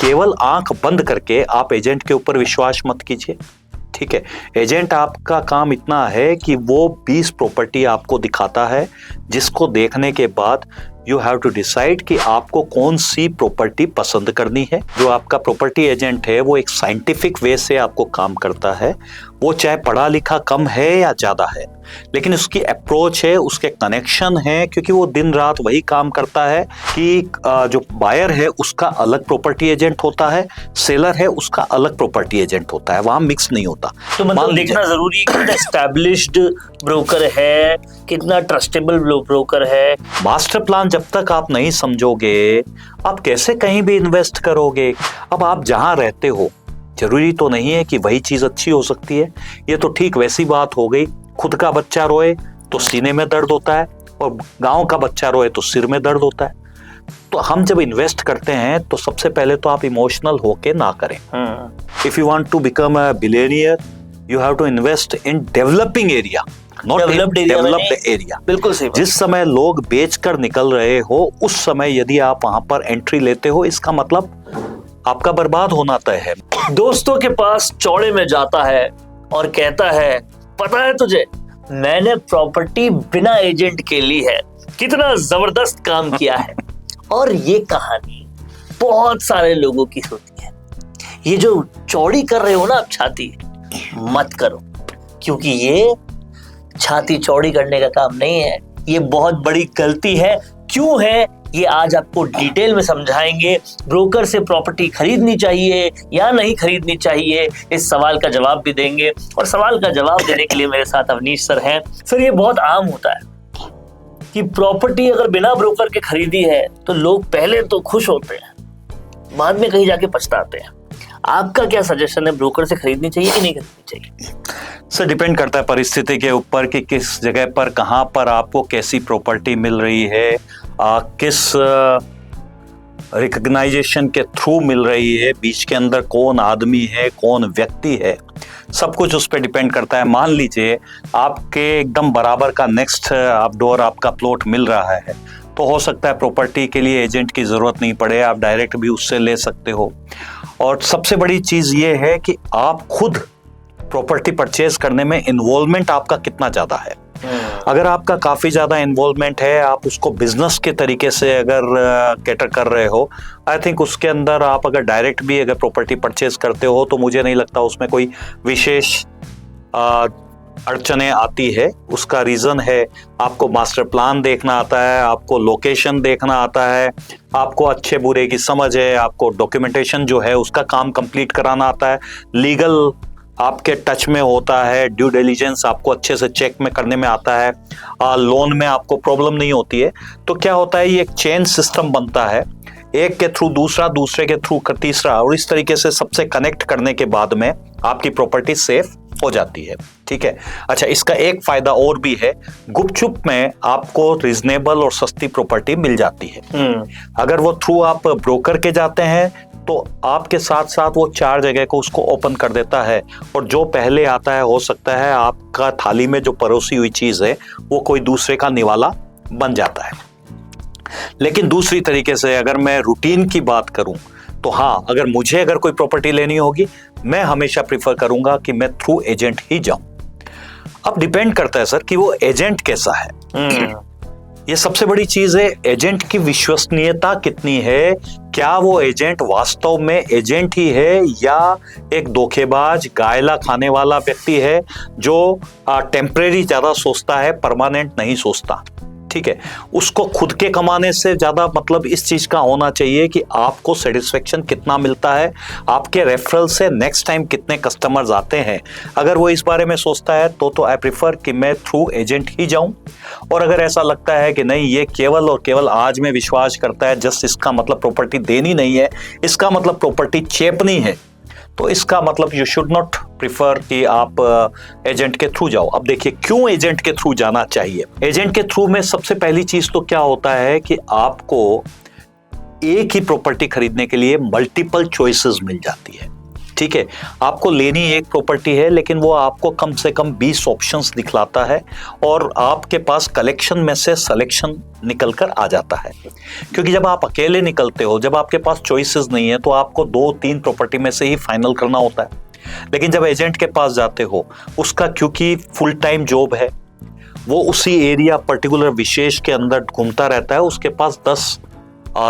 केवल आंख बंद करके आप एजेंट के ऊपर विश्वास मत कीजिए, ठीक है। एजेंट आपका काम इतना है कि वो 20 प्रॉपर्टी आपको दिखाता है, जिसको देखने के बाद यू हैव टू डिसाइड कि आपको कौन सी प्रॉपर्टी पसंद करनी है। जो आपका प्रॉपर्टी एजेंट है वो एक साइंटिफिक वे से आपको काम करता है, वो चाहे पढ़ा लिखा कम है या ज्यादा है, लेकिन उसकी अप्रोच है, उसके कनेक्शन है, क्योंकि वो दिन रात वही काम करता है कि जो बायर है उसका अलग प्रॉपर्टी एजेंट होता है, सेलर है उसका अलग प्रॉपर्टी एजेंट होता है, वहां मिक्स नहीं होता। तो मतलब देखना जरूरी है कितना एस्टैब्लिश्ड ब्रोकर है, कितना ट्रस्टेबल ब्रोकर है। मास्टर प्लान जब तक आप नहीं समझोगे आप कैसे कहीं भी इन्वेस्ट करोगे। अब आप जहां रहते हो जरूरी तो नहीं है कि वही चीज अच्छी हो सकती है। ये तो ठीक वैसी बात हो गई, खुद का बच्चा रोए तो सीने में दर्द होता है और गांव का बच्चा रोए तो सिर में दर्द होता है। तो हम जब इन्वेस्ट करते हैं तो सबसे पहले तो आप इमोशनल होके ना करें। If you want to become a billionaire you have to invest in developing area, not developed area. बिल्कुल सही। जिस समय लोग बेचकर निकल रहे हो उस समय यदि आप वहां पर एंट्री लेते हो, इसका मतलब आपका बर्बाद होना तय है। दोस्तों के पास चौड़े में जाता है और कहता है, पता है तुझे मैंने प्रॉपर्टी बिना एजेंट के ली है, कितना जबरदस्त काम किया है। और ये कहानी बहुत सारे लोगों की होती है। ये जो चौड़ी कर रहे हो ना आप छाती, मत करो, क्योंकि ये छाती चौड़ी करने का काम नहीं है, ये बहुत बड़ी गलती है। क्यों है ये आज आपको डिटेल में समझाएंगे। ब्रोकर से प्रॉपर्टी खरीदनी चाहिए या नहीं खरीदनी चाहिए, इस सवाल का जवाब भी देंगे। और सवाल का जवाब देने के लिए मेरे साथ अवनीश सर हैं। सर, ये बहुत आम होता है कि प्रॉपर्टी अगर बिना ब्रोकर के खरीदी है तो लोग पहले तो खुश होते हैं, बाद में कहीं जाके पछताते हैं। आपका क्या सजेशन है, ब्रोकर से खरीदनी चाहिए कि नहीं खरीदनी चाहिए? सर डिपेंड करता है परिस्थिति के ऊपर कि किस जगह पर कहां पर आपको कैसी प्रॉपर्टी मिल रही है, किस रिकग्नाइजेशन के थ्रू मिल रही है, बीच के अंदर कौन आदमी है, कौन व्यक्ति है, सब कुछ उस पर डिपेंड करता है। मान लीजिए आपके एकदम बराबर का नेक्स्ट आप डोर आपका प्लॉट मिल रहा है तो हो सकता है प्रॉपर्टी के लिए एजेंट की जरूरत नहीं पड़े, आप डायरेक्ट भी उससे ले सकते हो। और सबसे बड़ी चीज ये है कि आप खुद प्रॉपर्टी परचेज करने में इन्वॉल्वमेंट आपका कितना ज्यादा है। अगर आपका काफी ज्यादा इन्वॉल्वमेंट है, आप उसको बिजनेस के तरीके से अगर कैटर कर रहे हो, आई थिंक उसके अंदर आप अगर डायरेक्ट भी अगर प्रॉपर्टी परचेज करते हो तो मुझे नहीं लगता उसमें कोई विशेष अड़चने आती है। उसका रीजन है आपको मास्टर प्लान देखना आता है, आपको लोकेशन देखना आता है, आपको अच्छे बुरे की समझ है, आपको डॉक्यूमेंटेशन जो है उसका काम कंप्लीट कराना आता है, लीगल आपके टच में होता है, ड्यू डिलिजेंस आपको अच्छे से चेक में करने में आता है, लोन में आपको प्रॉब्लम नहीं होती है। तो क्या होता है, ये एक चेन सिस्टम बनता है, एक के थ्रू दूसरा, दूसरे के थ्रू तीसरा, और इस तरीके से सबसे कनेक्ट करने के बाद में आपकी प्रॉपर्टी सेफ हो जाती है। ठीक है। अच्छा, इसका एक फायदा और भी है, गुपचुप में आपको रीजनेबल और सस्ती प्रॉपर्टी मिल जाती है। अगर वो थ्रू आप ब्रोकर के जाते हैं तो आपके साथ साथ वो 4 जगह को उसको ओपन कर देता है, और जो पहले आता है हो सकता है आपका थाली में जो परोसी हुई चीज है वो कोई दूसरे का निवाला बन जाता है। लेकिन दूसरी तरीके से अगर मैं रूटीन की बात करूं तो हाँ, अगर मुझे अगर कोई प्रॉपर्टी लेनी होगी मैं हमेशा प्रिफर करूंगा कि मैं थ्रू एजेंट ही जाऊं। अब डिपेंड करता है सर कि वो एजेंट कैसा है। ये सबसे बड़ी चीज है, एजेंट की विश्वसनीयता कितनी है, क्या वो एजेंट वास्तव में एजेंट ही है या एक धोखेबाज गायला खाने वाला व्यक्ति है जो टेम्परेरी ज्यादा सोचता है, परमानेंट नहीं सोचता। ठीक है, उसको खुद के कमाने से ज्यादा मतलब इस चीज का होना चाहिए कि आपको सेटिस्फेक्शन कितना मिलता है, आपके रेफरल से नेक्स्ट टाइम कितने कस्टमर्स आते हैं। अगर वो इस बारे में सोचता है तो आई प्रिफर कि मैं थ्रू एजेंट ही जाऊं। और अगर ऐसा लगता है कि नहीं, ये केवल और केवल आज में विश्वास करता है, जस्ट इसका मतलब प्रॉपर्टी देनी नहीं है, इसका मतलब प्रॉपर्टी चेपनी है, तो इसका मतलब यू शुड नॉट प्रिफर कि आप एजेंट के थ्रू जाओ। अब देखिए क्यों एजेंट के थ्रू जाना चाहिए। एजेंट के थ्रू में सबसे पहली चीज तो क्या होता है कि आपको एक ही प्रॉपर्टी खरीदने के लिए मल्टीपल चॉइसेस मिल जाती है। ठीक है, आपको लेनी एक प्रॉपर्टी है लेकिन वो आपको कम से कम 20 ऑप्शंस दिखलाता है और आपके पास कलेक्शन में से सिलेक्शन निकल कर आ जाता है। क्योंकि जब आप अकेले निकलते हो, जब आपके पास चॉइसेस नहीं है, तो आपको 2-3 प्रॉपर्टी में से ही फाइनल करना होता है। लेकिन जब एजेंट के पास जाते हो, उसका क्योंकि फुल टाइम जॉब है, वो उसी एरिया पर्टिकुलर विशेष के अंदर घूमता रहता है, उसके पास 10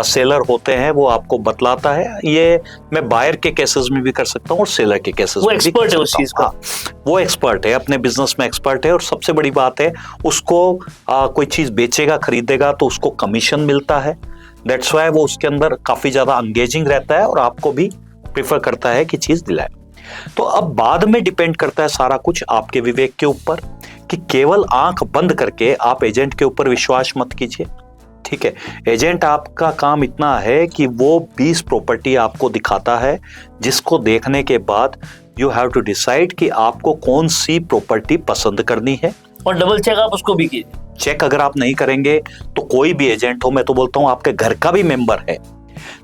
सेलर होते हैं, वो आपको बतलाता है। ये मैं बायर के केसेस में भी कर सकता हूँ और सेलर के केसेस में भी कर सकता हूँ। उस चीज का वो एक्सपर्ट है, अपने बिजनेस में एक्सपर्ट है। और सबसे बड़ी बात है, उसको कोई चीज बेचेगा खरीदेगा तो उसको कमीशन मिलता है। दैट्स वाई वो उसके अंदर काफी ज्यादा एंगेजिंग रहता है और आपको भी प्रेफर करता है कि चीज दिलाए। तो अब बाद में डिपेंड करता है सारा कुछ आपके विवेक के ऊपर कि केवल आंख बंद करके आप एजेंट के ऊपर विश्वास मत कीजिए। ठीक है, एजेंट आपका काम इतना है कि वो 20 प्रॉपर्टी आपको दिखाता है, जिसको देखने के बाद यू हैव टू डिसाइड कि आपको कौन सी प्रॉपर्टी पसंद करनी है। और डबल चेक आप उसको भी कीजिए। चेक अगर आप नहीं करेंगे तो कोई भी एजेंट हो, मैं तो बोलता हूं आपके घर का भी मेंबर है,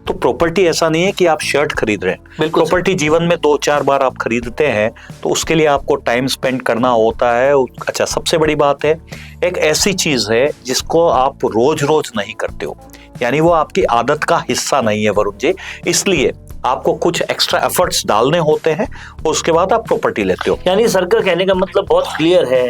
तो प्रॉपर्टी ऐसा नहीं है कि आप शर्ट खरीद रहे हैं। प्रॉपर्टी जीवन में 2-4 बार आप खरीदते हैं, तो उसके लिए आपको टाइम स्पेंड करना होता है। अच्छा, सबसे बड़ी बात है, एक ऐसी चीज है जिसको आप रोज रोज नहीं करते हो, यानी वो आपकी आदत का हिस्सा नहीं है वरुण जी, इसलिए आपको कुछ एक्स्ट्रा एफर्ट्स डालने होते हैं और उसके बाद आप प्रॉपर्टी लेते हो। यानी सर का कहने का मतलब बहुत क्लियर है,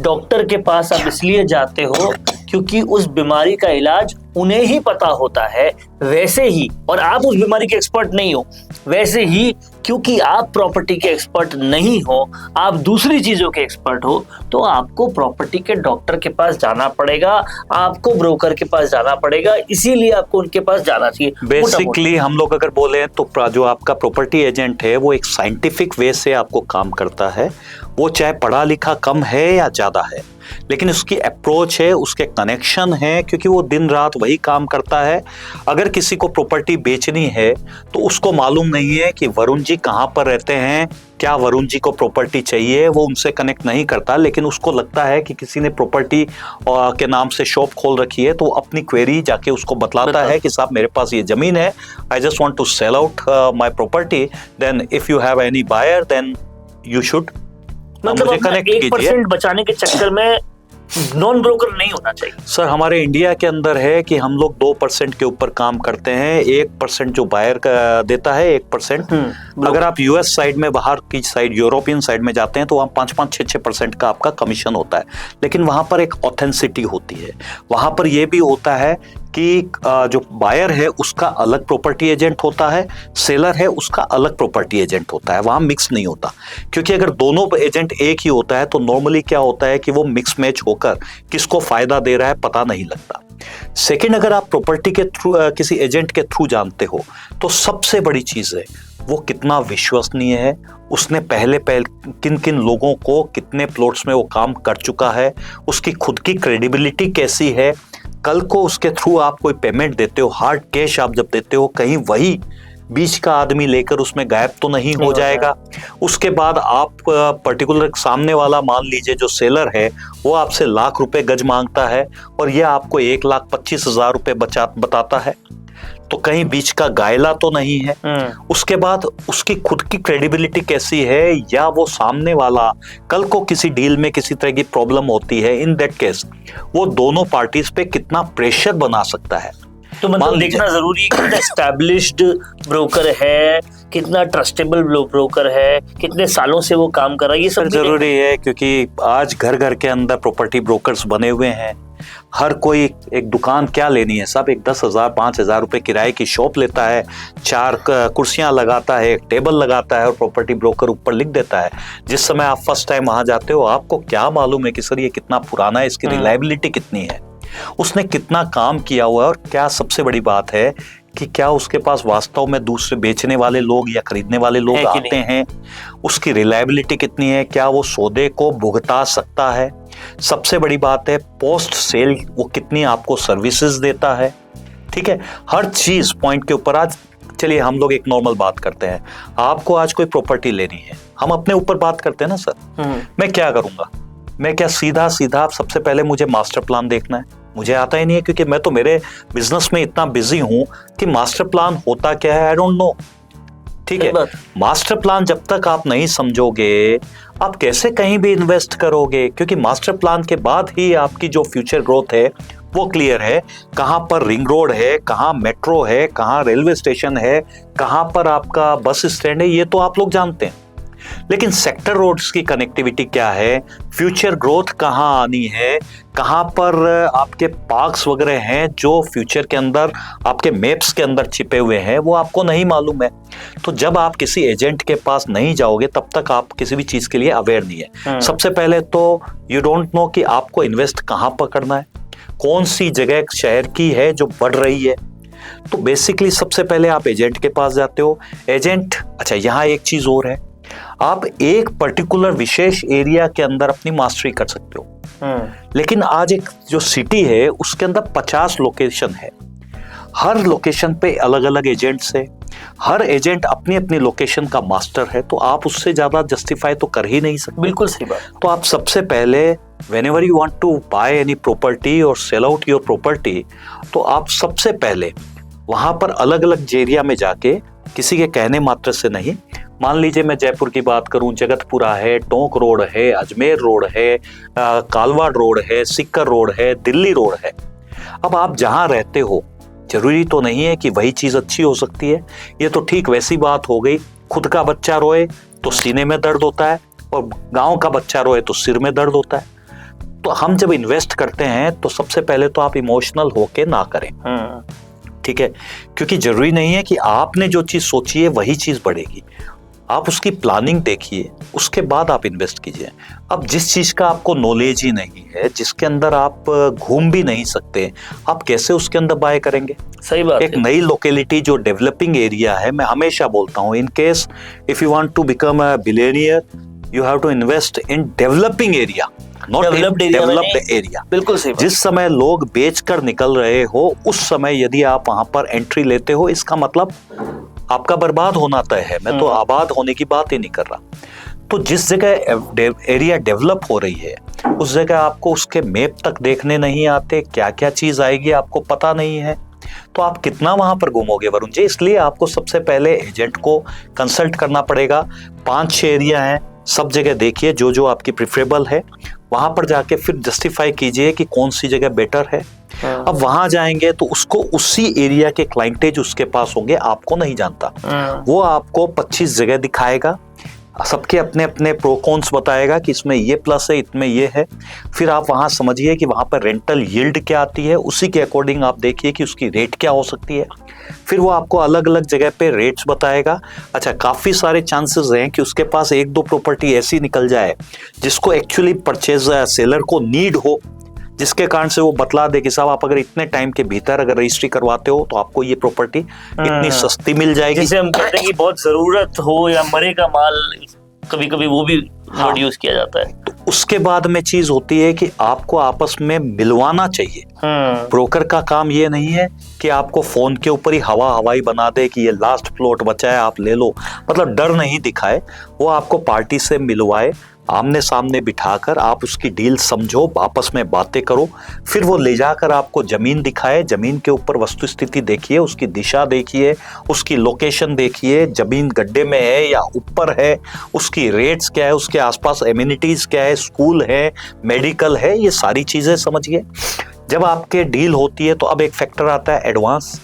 डॉक्टर के पास आप इसलिए जाते हो क्योंकि उस बीमारी का इलाज उन्हें ही पता होता है, वैसे ही, और आप उस बीमारी के एक्सपर्ट नहीं हो, वैसे ही क्योंकि आप प्रॉपर्टी के एक्सपर्ट नहीं हो, आप दूसरी चीजों के एक्सपर्ट हो, तो आपको प्रॉपर्टी के डॉक्टर के पास जाना पड़ेगा, आपको ब्रोकर के पास जाना पड़ेगा, इसीलिए आपको उनके पास जाना चाहिए। बेसिकली हम लोग अगर बोले तो जो आपका प्रॉपर्टी एजेंट है वो एक साइंटिफिक वे से आपको काम करता है। वो चाहे पढ़ा लिखा कम है या ज्यादा है, लेकिन उसकी अप्रोच है, उसके कनेक्शन है, क्योंकि वो दिन रात वही काम करता है। अगर किसी को प्रॉपर्टी बेचनी है तो उसको मालूम नहीं है कि वरुण जी कहाँ पर रहते हैं, क्या वरुण जी को प्रॉपर्टी चाहिए, वो उनसे कनेक्ट नहीं करता। लेकिन उसको लगता है कि किसी ने प्रॉपर्टी के नाम से शॉप खोल रखी है, तो अपनी क्वेरी जाके उसको बतलाता है कि साहब मेरे पास ये जमीन है, I just want to sell out my property, then if you have any buyer then you should मतलब मुझे कनेक्ट कीजिए। 1% बचाने के चक्कर में नॉन ब्रोकर नहीं होना चाहिए। सर, हमारे इंडिया के अंदर है कि हम लोग 2% के ऊपर काम करते हैं, 1% जो बायर का देता है, 1%। अगर आप यूएस साइड में, बाहर की साइड, यूरोपियन साइड में जाते हैं तो वहाँ 5-5, 6-6% का आपका कमीशन होता है। लेकिन वहाँ पर एक ऑथेंसिटी होती है, वहाँ पर यह भी होता है कि जो बायर है उसका अलग प्रॉपर्टी एजेंट होता है, सेलर है उसका अलग प्रॉपर्टी एजेंट होता है, वहाँ मिक्स नहीं होता। क्योंकि अगर दोनों एजेंट एक ही होता है तो नॉर्मली क्या होता है कि वो मिक्स मैच होकर किसको फायदा दे रहा है पता नहीं लगता। सेकंड, अगर आप प्रॉपर्टी के थ्रू किसी एजेंट के थ्रू जानते हो तो सबसे बड़ी चीज है वो कितना विश्वसनीय है, उसने पहले किन किन लोगों को कितने प्लॉट्स में वो काम कर चुका है, उसकी खुद की क्रेडिबिलिटी कैसी है। कल को उसके थ्रू आप कोई पेमेंट देते हो, हार्ड कैश आप जब देते हो, कहीं वही बीच का आदमी लेकर उसमें गायब तो नहीं हो जाएगा। उसके बाद आप पर्टिकुलर सामने वाला, मान लीजिए जो सेलर है वो आपसे लाख रुपए गज मांगता है और ये आपको 1,25,000 रुपए बताता है, तो कहीं बीच का गायला तो नहीं है। उसके बाद उसकी खुद की क्रेडिबिलिटी कैसी है, या वो सामने वाला कल को किसी डील में किसी तरह की प्रॉब्लम होती है, इन दैट केस वो दोनों पार्टीज पे कितना प्रेशर बना सकता है। तो मतलब देखना जरूरी है कितना एस्टैब्लिश्ड ब्रोकर है, कितना ट्रस्टेबल ब्रोकर है, कितने सालों से वो काम कर रहा है, ये सब जरूरी है। क्योंकि आज घर घर के अंदर प्रॉपर्टी ब्रोकर्स बने हुए हैं। हर कोई एक दुकान क्या लेनी है, सब एक 10,000 5,000 रुपए किराए की शॉप लेता है, 4 कुर्सियां लगाता है, एक टेबल लगाता है और प्रॉपर्टी ब्रोकर ऊपर लिख देता है। जिस समय आप फर्स्ट टाइम वहां जाते हो, आपको क्या मालूम है कि सर ये कितना पुराना है, इसकी रिलायबिलिटी कितनी है, उसने कितना काम किया हुआ है, और क्या सबसे बड़ी बात है कि क्या उसके पास वास्तव में दूसरे बेचने वाले लोग या खरीदने वाले लोग आते हैं, उसकी रिलायबिलिटी कितनी है, क्या वो सौदे को भुगता सकता है। सबसे बड़ी बात है पोस्ट सेल वो कितनी आपको सर्विसेज देता है। ठीक है, हर चीज पॉइंट के ऊपर। आज चलिए हम लोग एक नॉर्मल बात करते हैं, आपको आज कोई प्रॉपर्टी लेनी है, हम अपने ऊपर बात करते हैं ना सर। मैं क्या करूंगा, मैं क्या सीधा सबसे पहले मुझे मास्टर प्लान देखना है, मुझे आता ही नहीं है, क्योंकि मैं तो मेरे बिजनेस में इतना बिजी हूं कि मास्टर प्लान होता क्या है आई डोंट नो। ठीक सही है। बात। मास्टर प्लान जब तक आप नहीं समझोगे, आप कैसे कहीं भी इन्वेस्ट करोगे? क्योंकि मास्टर प्लान के बाद ही आपकी जो फ्यूचर ग्रोथ है वो क्लियर है। कहाँ पर रिंग रोड है, कहाँ मेट्रो है, कहाँ रेलवे स्टेशन है, कहाँ पर आपका बस स्टैंड है, ये तो आप लोग जानते हैं। लेकिन सेक्टर रोड्स की कनेक्टिविटी क्या है, फ्यूचर ग्रोथ कहाँ आनी है, कहाँ पर आपके पार्क्स वगैरह हैं जो फ्यूचर के अंदर आपके मैप्स के अंदर छिपे हुए हैं, वो आपको नहीं मालूम है। तो जब आप किसी एजेंट के पास नहीं जाओगे तब तक आप किसी भी चीज के लिए अवेयर नहीं है। सबसे पहले तो यू डोंट नो कि आपको इन्वेस्ट कहाँ पर करना है, कौन सी जगह शहर की है जो बढ़ रही है। तो बेसिकली सबसे पहले आप एजेंट के पास जाते हो। एजेंट, अच्छा यहाँ एक चीज और है, आप एक पर्टिकुलर विशेष एरिया के अंदर अपनी मास्टरी कर सकते हो। लेकिन आज एक जो सिटी है उसके अंदर 50 लोकेशन है, हर लोकेशन पे अलग अलग एजेंट्स है, हर एजेंट अपनी अपनी लोकेशन का मास्टर है, तो आप उससे ज्यादा जस्टिफाई तो कर ही नहीं सकते। बिल्कुल सही बात। तो आप सबसे पहले whenever you want to buy any property और sell out your property, तो आप सबसे पहले वहां पर अलग अलग एरिया में जाके किसी के कहने मात्र से नहीं, मान लीजिए मैं जयपुर की बात करूं, जगतपुरा है, टोंक रोड है, अजमेर रोड है, कालवाड़ रोड है, सिक्कर रोड है, दिल्ली रोड है। अब आप जहां रहते हो जरूरी तो नहीं है कि वही चीज अच्छी हो सकती है। ये तो ठीक वैसी बात हो गई, खुद का बच्चा रोए तो सीने में दर्द होता है और गांव का बच्चा रोए तो सिर में दर्द होता है। तो हम जब इन्वेस्ट करते हैं तो सबसे पहले तो आप इमोशनल होके ना करें, ठीक है? क्योंकि जरूरी नहीं है कि आपने जो चीज सोची है वही चीज बढ़ेगी। आप उसकी प्लानिंग देखिए, उसके बाद आप इन्वेस्ट कीजिए। अब जिस चीज का आपको नॉलेज ही नहीं है, जिसके अंदर आप घूम भी नहीं सकते, आप कैसे उसके अंदर बाय करेंगे? सही बात एक है। नई लोकेलिटी जो डेवलपिंग एरिया है, मैं हमेशा बोलता हूँ, in case if you want to become a billionaire you have to invest in developing area, not developed area. बिल्कुल सही बात। जिस समय लोग बेचकर निकल रहे हो उस समय यदि आप वहां पर एंट्री लेते हो, इसका मतलब आपका बर्बाद होना तय है। मैं तो आबाद होने की बात ही नहीं कर रहा। तो जिस जगह एरिया डेवलप हो रही है उस जगह आपको उसके मैप तक देखने नहीं आते, क्या क्या चीज आएगी आपको पता नहीं है, तो आप कितना वहां पर घूमोगे वरुण जी? इसलिए आपको सबसे पहले एजेंट को कंसल्ट करना पड़ेगा। 5-6 एरिया हैं, सब जगह देखिए, जो जो आपकी प्रिफरेबल है वहां पर जाके फिर जस्टिफाई कीजिए कि कौन सी जगह बेटर है। अब वहां जाएंगे तो उसको उसी एरिया के क्लाइंटेज उसके पास होंगे, आपको नहीं जानता। वो आपको 25 जगह दिखाएगा, सबके अपने अपने प्रो कॉन्स बताएगा कि इसमें ये प्लस है, इसमें ये है। फिर आप वहां समझिए कि वहां पर रेंटल यील्ड क्या आती है, उसी के अकॉर्डिंग आप देखिए कि उसकी रेट क्या हो सकती है। फिर वो आपको अलग अलग जगह पे रेट्स बताएगा। अच्छा, काफी सारे चांसेस हैं कि उसके पास 1-2 प्रॉपर्टी ऐसी निकल जाए जिसको एक्चुअली परचेज सेलर को नीड हो, जिसके कारण से वो बतला दे कि साहब आप अगर इतने टाइम के भीतर अगर रजिस्ट्री करवाते हो तो आपको ये प्रॉपर्टी इतनी सस्ती मिल जाएगी। जिसे हम कहते हैं कि बहुत जरूरत हो या मरे का माल, कभी कभी वो भी वर्ड यूज किया जाता है। तो उसके बाद में चीज होती है कि आपको आपस में मिलवाना चाहिए। ब्रोकर का काम ये नहीं है कि आपको फोन के ऊपर ही हवाई बना दे कि ये लास्ट प्लॉट बचा है आप ले लो, मतलब डर नहीं दिखाए। वो आपको पार्टी से मिलवाए, आमने सामने बिठाकर आप उसकी डील समझो, आपस में बातें करो, फिर वो ले जाकर आपको जमीन दिखाए, जमीन के ऊपर वस्तु स्थिति देखिए, उसकी दिशा देखिए, उसकी लोकेशन देखिए, जमीन गड्ढे में है या ऊपर है, उसकी रेट्स क्या है, उसके आसपास एमिनिटीज क्या है, स्कूल है, मेडिकल है, ये सारी चीजें समझिए। जब आपके डील होती है तो अब एक फैक्टर आता है एडवांस।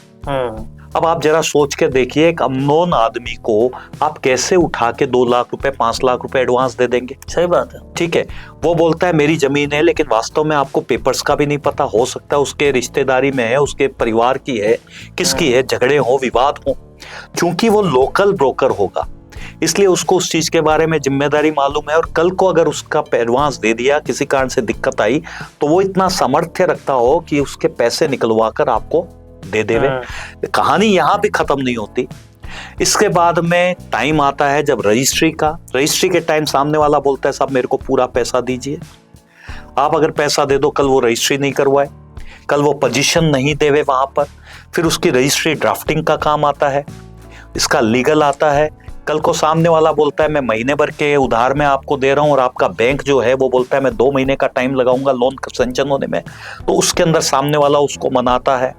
अब आप जरा सोच के देखिए, एक अननोन आदमी को आप कैसे उठा के 2 लाख रुपए 5 लाख रुपए एडवांस दे देंगे? सही बात है। ठीक है, वो बोलता है मेरी जमीन है, लेकिन वास्तव में आपको पेपर्स का भी नहीं पता, हो सकता है उसके रिश्तेदारी में है, उसके परिवार की है, किसकी है, झगड़े हो, विवाद हो। क्योंकि वो लोकल ब्रोकर होगा इसलिए उसको उस चीज के बारे में जिम्मेदारी मालूम है, और कल को अगर उसका एडवांस दे दिया, किसी कारण से दिक्कत आई, तो वो इतना सामर्थ्य रखता हो कि उसके पैसे निकलवा कर आपको दे देवे। कहानी यहां भी खत्म नहीं होती। इसके बाद में टाइम आता है जब रजिस्ट्री के टाइम सामने वाला बोलता है साहब मेरे को पूरा पैसा दीजिए। आप अगर पैसा दे दो, कल वो रजिस्ट्री नहीं करवाए, कल वो पोजीशन नहीं देवे वहां पर, फिर उसकी रजिस्ट्री ड्राफ्टिंग का काम आता है, इसका लीगल आता है। कल को सामने वाला बोलता है मैं महीने भर के उधार में आपको दे रहा हूं, और आपका बैंक जो है वो बोलता है मैं 2 महीने का टाइम लगाऊंगा लोन सैंक्शन होने में, तो उसके अंदर सामने वाला उसको मनाता है।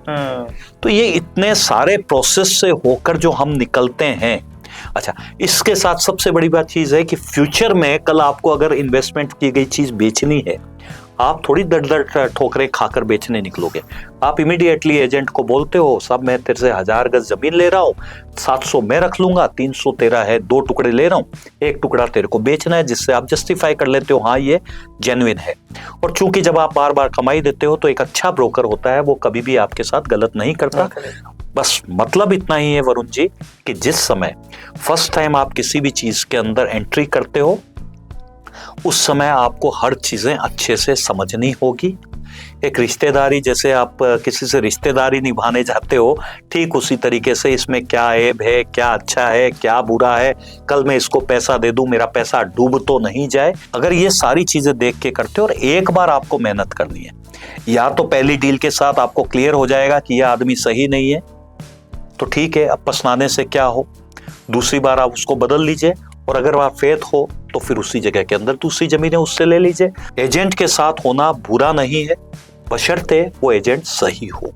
तो ये इतने सारे प्रोसेस से होकर जो हम निकलते हैं, अच्छा, इसके साथ सबसे बड़ी बात चीज है कि फ्यूचर में कल आपको अगर इन्वेस्टमेंट की गई चीज बेचनी है, आप थोड़ी दर ठोकरें खाकर बेचने निकलोगे। आप इमीडिएटली एजेंट को बोलते हो, साहब मैं तेरे से 1000 गज जमीन ले रहा हूँ, 700 मैं रख लूंगा, 300 तेरा है, 2 टुकड़े ले रहा हूँ, 1 टुकड़ा तेरे को बेचना है, जिससे आप जस्टिफाई कर लेते हो हाँ ये जेन्युइन है। और चूंकि जब आप बार बार कमाई देते हो तो एक अच्छा ब्रोकर होता है, वो कभी भी आपके साथ गलत नहीं करता। बस मतलब इतना ही है वरुण जी कि जिस समय फर्स्ट टाइम आप किसी भी चीज के अंदर एंट्री करते हो, उस समय आपको हर चीजें अच्छे से समझनी होगी। एक रिश्तेदारी, जैसे आप किसी से रिश्तेदारी निभाने जाते हो, ठीक उसी तरीके से इसमें क्या ऐब है, क्या अच्छा है, क्या बुरा है, कल मैं इसको पैसा दे दूं, मेरा पैसा डूब तो नहीं जाए। अगर ये सारी चीजें देख के करते हो और एक बार आपको मेहनत करनी है, या तो पहली डील के साथ आपको क्लियर हो जाएगा कि यह आदमी सही नहीं है, तो ठीक है, अब पछताने से क्या हो, दूसरी बार आप उसको बदल लीजिए। और अगर आप फेथ हो तो फिर उसी जगह के अंदर दूसरी जमीनें उससे ले लीजिए। एजेंट के साथ होना बुरा नहीं है, बशर्ते वो एजेंट सही हो।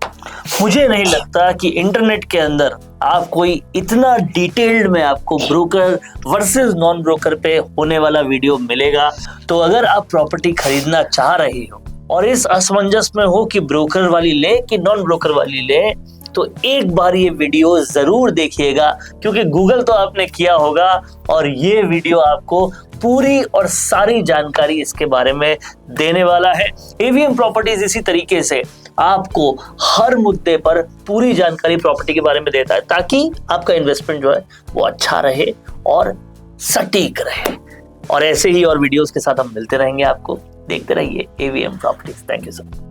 मुझे नहीं लगता कि इंटरनेट के अंदर आप कोई इतना डिटेल्ड में आपको ब्रोकर वर्सेस नॉन ब्रोकर पे होने वाला वीडियो मिलेगा। तो अगर आप प्रॉपर्टी खरीदना चाह रहे हो और इस असमंजस में हो कि ब्रोकर वाली ले कि नॉन ब्रोकर वाली ले, तो एक बार ये वीडियो जरूर देखिएगा, क्योंकि गूगल तो आपने किया होगा और ये वीडियो आपको पूरी और सारी जानकारी इसके बारे में देने वाला है। एवीएम प्रॉपर्टीज इसी तरीके से आपको हर मुद्दे पर पूरी जानकारी प्रॉपर्टी के बारे में देता है, ताकि आपका इन्वेस्टमेंट जो है वो अच्छा रहे और सटीक रहे। और ऐसे ही और वीडियोस के साथ हम मिलते रहेंगे, आपको देखते रहिए AVM properties. Thank you sir.